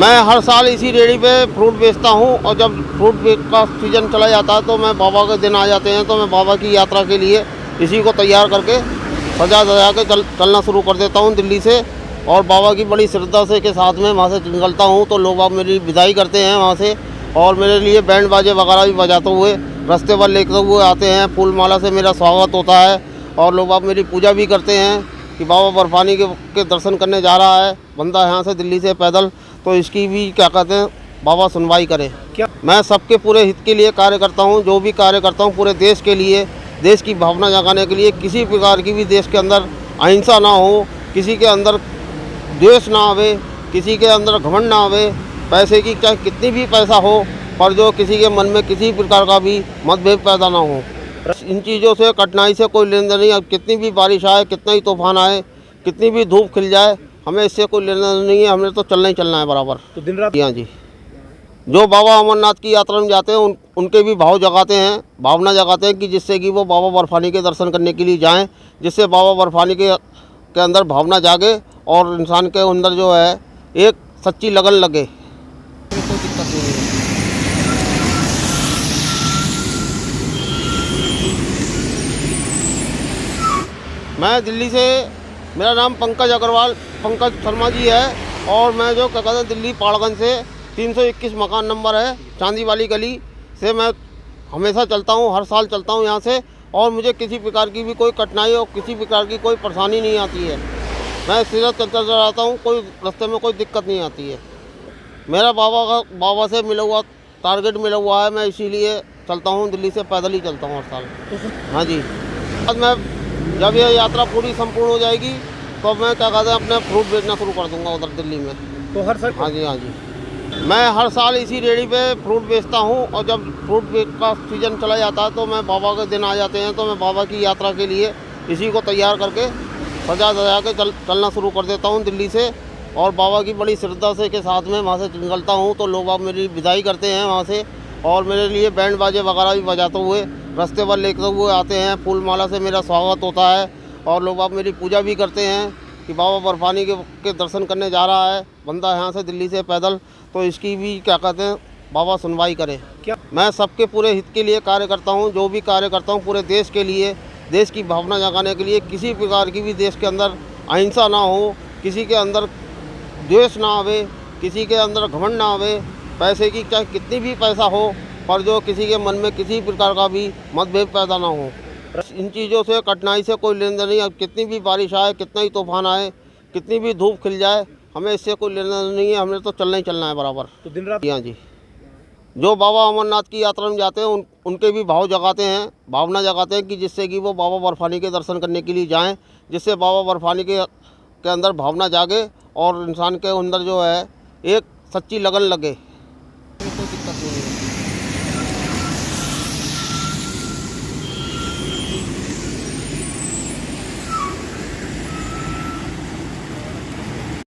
मैं हर साल इसी रेहड़ी पे फ्रूट बेचता हूँ और जब फ्रूट का सीज़न चला जाता है तो मैं बाबा के दिन आ जाते हैं तो मैं बाबा की यात्रा के लिए इसी को तैयार करके सजा के चलना शुरू कर देता हूँ दिल्ली से। और बाबा की बड़ी श्रद्धा से के साथ में वहाँ से निकलता हूँ तो लोग आप मेरी विदाई करते हैं वहाँ से और मेरे लिए बैंड बाजे वगैरह भी बजाते हुए रास्ते पर लेकर हुए आते हैं। फूल माला से मेरा स्वागत होता है और लोग आप मेरी पूजा भी करते हैं कि बाबा बर्फानी के दर्शन करने जा रहा है बंदा यहाँ से दिल्ली से पैदल, तो इसकी भी क्या कहते हैं बाबा सुनवाई करे। क्या मैं सबके पूरे हित के लिए कार्य करता हूँ, जो भी कार्य करता हूँ पूरे देश के लिए, देश की भावना जगाने के लिए। किसी प्रकार की भी देश के अंदर अहिंसा ना हो, किसी के अंदर द्वेष ना आवे, किसी के अंदर घमंड ना आवे, पैसे की चाहे कितनी भी पैसा हो पर जो किसी के मन में किसी प्रकार का भी मतभेद पैदा ना हो। इन चीज़ों से कठिनाई से कोई लेन देन नहीं। अब कितनी भी बारिश आए, कितना ही तूफान आए, कितनी भी धूप खिल जाए, हमें इससे कोई लेना नहीं है। हमें तो चलना ही चलना है बराबर। तो दिन रात हाँ जी, जो बाबा अमरनाथ की यात्रा में जाते हैं उनके भी भाव जगाते हैं, भावना जगाते हैं कि जिससे कि वो बाबा बर्फानी के दर्शन करने के लिए जाएं, जिससे बाबा बर्फानी के अंदर भावना जागे और इंसान के अंदर जो है एक सच्ची लगन लगे। कोई दिक्कत नहीं है। मैं दिल्ली से, मेरा नाम पंकज शर्मा जी है और मैं जो क्या कहते हैं दिल्ली पाड़गंज से 321 मकान नंबर है, चांदी वाली गली से मैं हमेशा चलता हूँ, हर साल चलता हूँ यहाँ से और मुझे किसी प्रकार की भी कोई कठिनाई और किसी प्रकार की कोई परेशानी नहीं आती है। मैं सीधा चलता रहता हूँ, कोई रास्ते में कोई दिक्कत नहीं आती है। मेरा बाबा से मिला हुआ टारगेट मिला हुआ है, मैं इसीलिए चलता हूँ, दिल्ली से पैदल ही चलता हूँ हर साल। हाँ जी, आज मैं जब ये यात्रा पूरी संपूर्ण हो जाएगी तो मैं क्या कहते हैं अपने फ्रूट बेचना शुरू कर दूंगा उधर दिल्ली में। तो हर साल? हाँ जी, मैं हर साल इसी रेहड़ी पे फ्रूट बेचता हूँ और जब फ्रूट का सीज़न चला जाता है तो मैं बाबा के दिन आ जाते हैं तो मैं बाबा की यात्रा के लिए इसी को तैयार करके सजा के चलना शुरू कर देता हूँ दिल्ली से। और बाबा की बड़ी श्रद्धा से के साथ में वहाँ से निकलता हूँ तो लोग आप मेरी विदाई करते हैं वहाँ से और मेरे लिए बैंड बाजे वगैरह भी बजाते हुए रास्ते पर लेकर हुए आते हैं। फूल माला से मेरा स्वागत होता है और लोग आप मेरी पूजा भी करते हैं कि बाबा बर्फानी के दर्शन करने जा रहा है बंदा यहाँ से दिल्ली से पैदल, तो इसकी भी क्या कहते हैं बाबा सुनवाई करे। क्या मैं सबके पूरे हित के लिए कार्य करता हूँ, जो भी कार्य करता हूँ पूरे देश के लिए, देश की भावना जगाने के लिए। किसी प्रकार की भी देश के अंदर अहिंसा ना हो, किसी के अंदर द्वेष ना आवे, किसी के अंदर घमंड ना आवे, पैसे की चाहे कितनी भी पैसा हो पर जो किसी के मन में किसी प्रकार का भी मतभेद पैदा ना हो। इन चीज़ों से कठिनाई से कोई लेन देन नहीं। अब कितनी भी बारिश आए, कितना ही तूफान आए, कितनी भी धूप खिल जाए, हमें इससे कोई लेना नहीं है। हमें तो चलना ही चलना है बराबर। तो दिन रात? हाँ जी, जो बाबा अमरनाथ की यात्रा में जाते हैं उनके भी भाव जगाते हैं, भावना जगाते हैं कि जिससे कि वो बाबा बर्फानी के दर्शन करने के लिए जाएं, जिससे बाबा बर्फानी के अंदर भावना जागे और इंसान के अंदर जो है एक सच्ची लगन लगे।